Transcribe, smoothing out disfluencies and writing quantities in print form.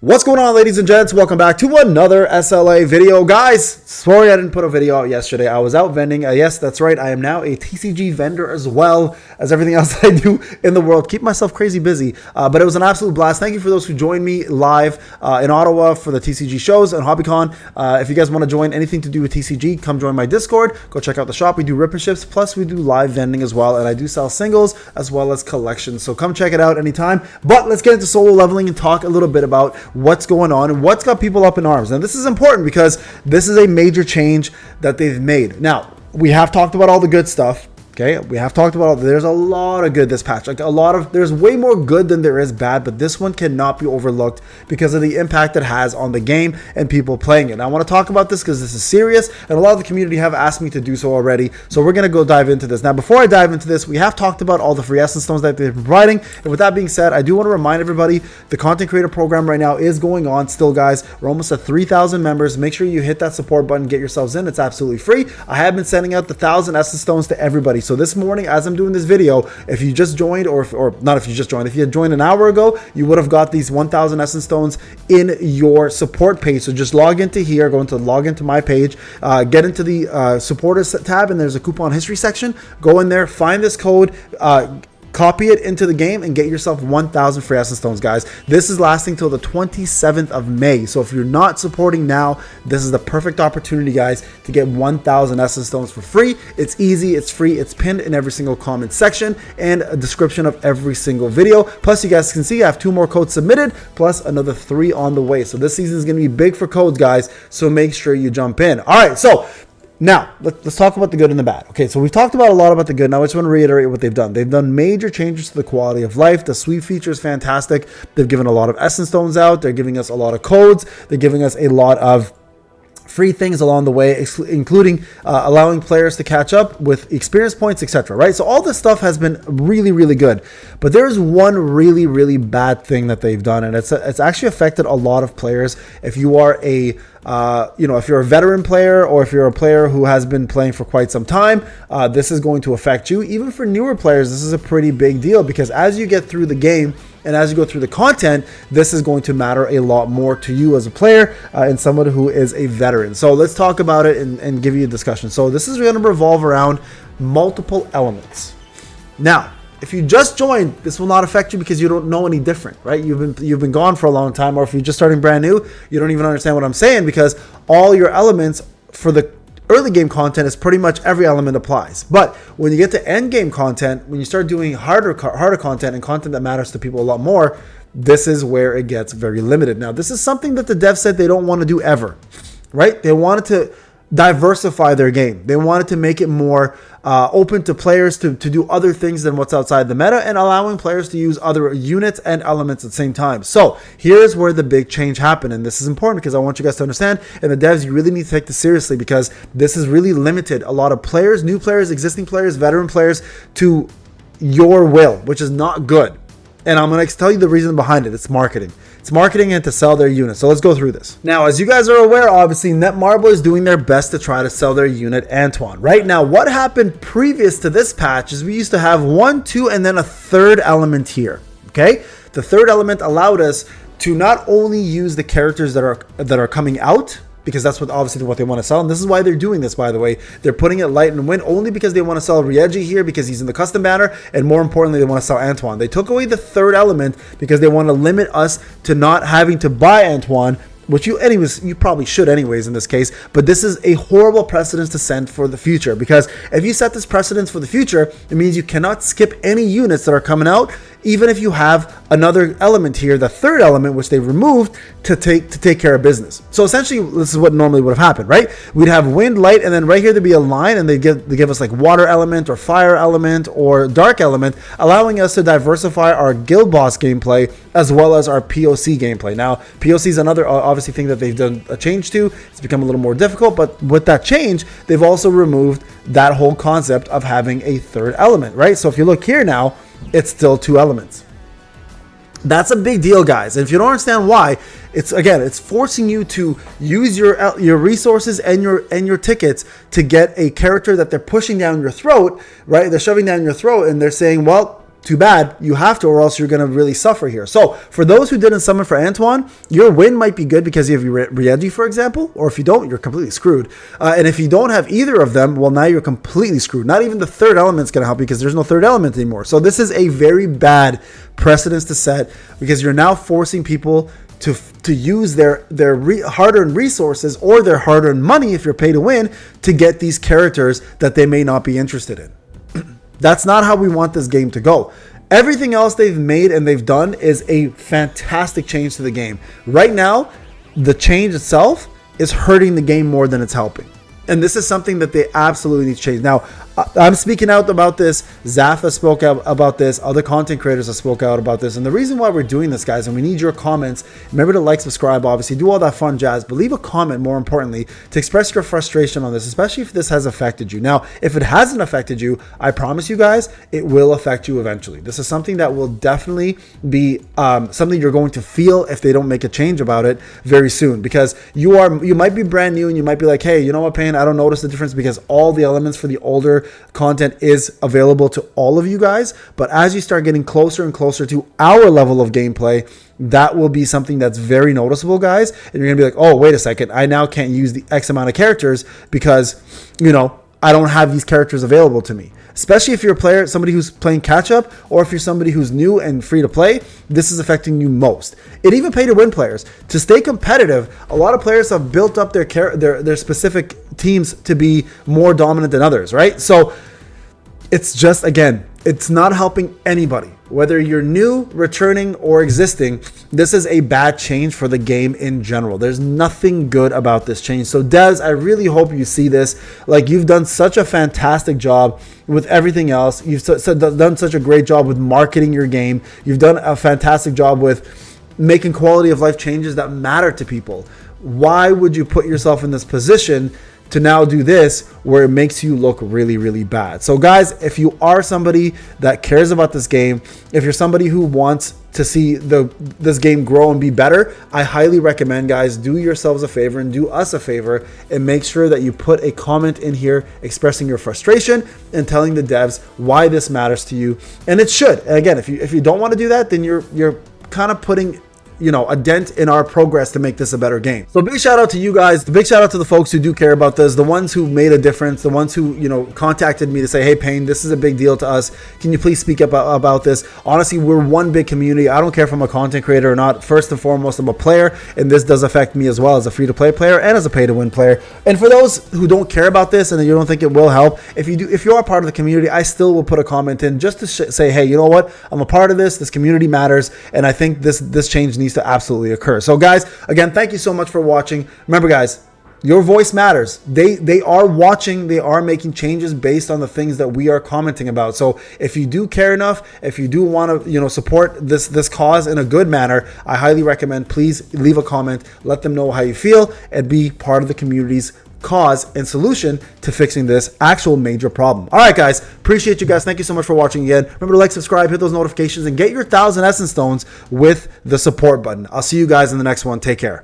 What's going on, ladies and gents? Welcome back to another SLA video. Guys, sorry I didn't put a video out yesterday. I was out vending. Yes, that's right. I am now a TCG vendor as well as everything else that I do in the world. Keep myself crazy busy. But it was an absolute blast. Thank you for those who joined me live in Ottawa for the TCG shows and HobbyCon. If you guys want to join anything to do with TCG, come join my Discord. Go check out the shop. We do rip and ships. Plus, we do live vending as well. And I do sell singles as well as collections. So come check it out anytime. But let's get into solo leveling and talk a little bit about what's going on and what's got people up in arms. And this is important because this is a major change that they've made. Now, we have talked about all the good stuff. Okay, we have talked about there's a lot of good this patch. Like there's way more good than there is bad, but this one cannot be overlooked because of the impact it has on the game and people playing it. And I want to talk about this because this is serious, and a lot of the community have asked me to do so already. So we're gonna go dive into this. Now, before I dive into this, we have talked about all the free essence stones that they're providing. And with that being said, I do want to remind everybody the content creator program right now is going on still, guys. We're almost at 3,000 members. Make sure you hit that support button, get yourselves in. It's absolutely free. I have been sending out the 1,000 essence stones to everybody. So this morning, as I'm doing this video, if you just joined, or not if you just joined, if you had joined an hour ago, you would have got these 1,000 essence stones in your support page. So just log into here, log into my page, get into the supporters tab, and there's a coupon history section. Go in there, find this code, copy it into the game, and get yourself 1,000 free essence stones, guys. This is lasting till the 27th of May. So if you're not supporting now, this is the perfect opportunity, guys, to get 1,000 essence stones for free. It's easy, it's free, it's pinned in every single comment section and a description of every single video. Plus, you guys can see I have 2 more codes submitted, plus another 3 on the way. So this season is going to be big for codes, guys. So make sure you jump in. All right, so now, let's talk about the good and the bad. Okay, so we've talked about a lot about the good. Now, I just want to reiterate what they've done. They've done major changes to the quality of life. The sweep feature is fantastic. They've given a lot of essence stones out. They're giving us a lot of codes. They're giving us a lot of free things along the way, including allowing players to catch up with experience points, etc. Right? So all this stuff has been really, really good. But there's one really, really bad thing that they've done, and it's actually affected a lot of players. If you are if you're a veteran player, or if you're a player who has been playing for quite some time, this is going to affect you. Even for newer players, this is a pretty big deal because as you get through the game and as you go through the content, this is going to matter a lot more to you as a player and someone who is a veteran. So let's talk about it and give you a discussion. So this is going to revolve around multiple elements. Now, if you just joined, this will not affect you because you don't know any different, right? You've been gone for a long time, or if you're just starting brand new, you don't even understand what I'm saying because all your elements for the early game content is pretty much every element applies. But when you get to end game content, when you start doing harder content and content that matters to people a lot more, this is where it gets very limited. Now, this is something that the devs said they don't want to do ever, right? They wanted to diversify their game. They wanted to make it more open to players to do other things than what's outside the meta, and allowing players to use other units and elements at the same time. So here's where the big change happened, and this is important because I want you guys to understand, and the devs, you really need to take this seriously because this has really limited a lot of players, new players, existing players, veteran players, to your will, which is not good. And I'm going to tell you the reason behind it. It's marketing. It's marketing and to sell their units. So let's go through this. Now, as you guys are aware, obviously, Netmarble is doing their best to try to sell their unit Antoine. Right now, what happened previous to this patch is we used to have 1, 2, and then a third element here. Okay? The third element allowed us to not only use the characters that are coming out, because that's obviously what they want to sell. And this is why they're doing this, by the way. They're putting it light and win only because they want to sell Rieji here because he's in the custom banner. And more importantly, they want to sell Antoine. They took away the third element because they want to limit us to not having to buy Antoine, which you probably should anyways in this case. But this is a horrible precedence to set for the future, because if you set this precedence for the future, it means you cannot skip any units that are coming out, even if you have another element here, the third element, which they removed to take care of business. So essentially, this is what normally would have happened, right? We'd have wind, light, and then right here there'd be a line, and they give us like water element or fire element or dark element, allowing us to diversify our guild boss gameplay as well as our POC gameplay. Now, POC is another obviously thing that they've done a change to. It's become a little more difficult, but with that change, they've also removed that whole concept of having a third element, right? So if you look here now, it's still 2 elements. That's a big deal, guys. And if you don't understand why, it's forcing you to use your resources and your tickets to get a character that they're pushing down your throat, right? They're shoving down your throat, and they're saying, well, too bad, you have to, or else you're going to really suffer here. So for those who didn't summon for Antoine, your win might be good because you have your Riegi, for example, or if you don't, you're completely screwed. And if you don't have either of them, well, now you're completely screwed. Not even the third element's going to help you because there's no third element anymore. So this is a very bad precedence to set because you're now forcing people to use their hard-earned resources or their hard-earned money, if you're pay to win, to get these characters that they may not be interested in. That's not how we want this game to go. Everything else they've made and they've done is a fantastic change to the game. Right now, the change itself is hurting the game more than it's helping. And this is something that they absolutely need to change. Now, I'm speaking out about this. Zaf has spoke out about this. Other content creators have spoke out about this. And the reason why we're doing this, guys, and we need your comments, remember to like, subscribe, obviously, do all that fun jazz, but leave a comment, more importantly, to express your frustration on this, especially if this has affected you. Now, if it hasn't affected you, I promise you guys, it will affect you eventually. This is something that will definitely be something you're going to feel if they don't make a change about it very soon, because you might be brand new and you might be like, hey, you know what, Payne, I don't notice the difference because all the elements for the older content is available to all of you guys. But as you start getting closer and closer to our level of gameplay, that will be something that's very noticeable, guys. And you're gonna be like, oh, wait a second, I now can't use the X amount of characters because, you know, I don't have these characters available to me. Especially if you're a player, somebody who's playing catch up, or if you're somebody who's new and free to play, this is affecting you most. It even pay to win players. To stay competitive, a lot of players have built up their specific teams to be more dominant than others, right? So it's just, again, it's not helping anybody. Whether you're new, returning, or existing, this is a bad change for the game in general. There's nothing good about this change. So Dez, I really hope you see this. Like, you've done such a fantastic job with everything else. You've done such a great job with marketing your game. You've done a fantastic job with making quality of life changes that matter to people. Why would you put yourself in this position to now do this where it makes you look really, really bad? So guys, if you are somebody that cares about this game, if you're somebody who wants to see this game grow and be better, I highly recommend, guys, do yourselves a favor and do us a favor and make sure that you put a comment in here expressing your frustration and telling the devs why this matters to you. And it should. And again, if you don't want to do that, then you're kind of putting, you know, a dent in our progress to make this a better game. So big shout out to you guys. The big shout out to the folks who do care about this, the ones who made a difference, the ones who, you know, contacted me to say, hey, Payne, this is a big deal to us. Can you please speak up about this? Honestly, we're one big community. I don't care if I'm a content creator or not. First and foremost, I'm a player, and this does affect me as well as a free-to-play player and as a pay-to-win player. And for those who don't care about this and you don't think it will help, if you are part of the community, I still will put a comment in just to say, hey, you know what? I'm a part of this. This community matters, and I think this change needs to absolutely occur. So guys, again, thank you so much for watching. Remember, guys, your voice matters. They are watching, they are making changes based on the things that we are commenting about. So if you do care enough, if you do want to, you know, support this cause in a good manner, I highly recommend, please leave a comment, let them know how you feel, and be part of the community's cause and solution to fixing this actual major problem. All right, guys, appreciate you guys. Thank you so much for watching again. Remember to like, subscribe, hit those notifications, and get your 1,000 essence stones with the support button. I'll see you guys in the next one. Take care.